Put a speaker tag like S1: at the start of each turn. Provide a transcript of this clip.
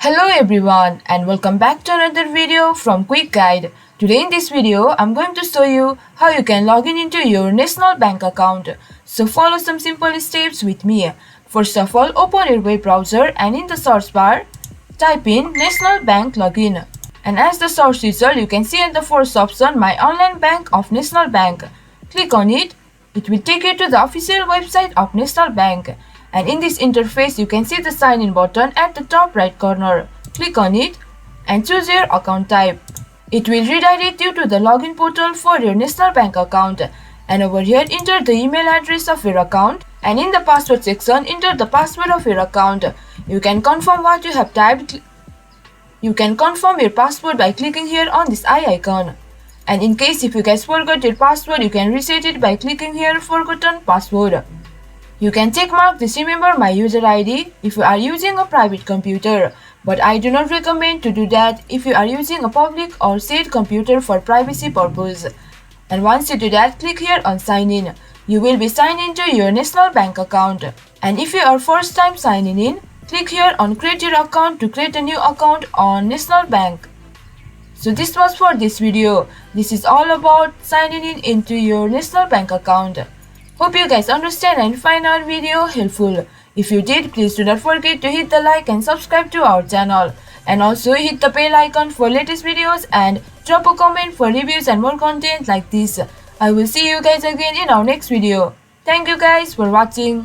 S1: Hello everyone and welcome back to another video from Quick Guide. Today in this video, I'm going to show you how you can log in into your national bank account. So follow some simple steps with me. First of all, open your web browser and in the search bar, type in National Bank Login. And as the search result, you can see in the first option, My Online Bank of National Bank. Click on it. It will take you to the official website of National Bank. And in this interface, you can see the sign in button at the top right corner. Click on it and choose your account type. It will redirect you to the login portal for your national bank account. And over here, enter the email address of your account. And in the password section, enter the password of your account. You can confirm what you have typed. You can confirm your password by clicking here on this eye icon. And in case if you guys forgot your password, you can reset it by clicking here Forgotten Password. You can check mark this Remember My User ID if you are using a private computer, but I do not recommend to do that if you are using a public or shared computer for privacy purpose. And once you do that, click here on Sign In. You will be signed into your national bank account. And if you are first time signing in, click here on Create Your Account to create a new account on National Bank. So this was for this video. This is all about signing in into your national bank account. Hope you guys understand and find our video helpful. If you did, please do not forget to hit the like and subscribe to our channel. And also hit the bell icon for latest videos and drop a comment for reviews and more content like this. I will see you guys again in our next video. Thank you guys for watching.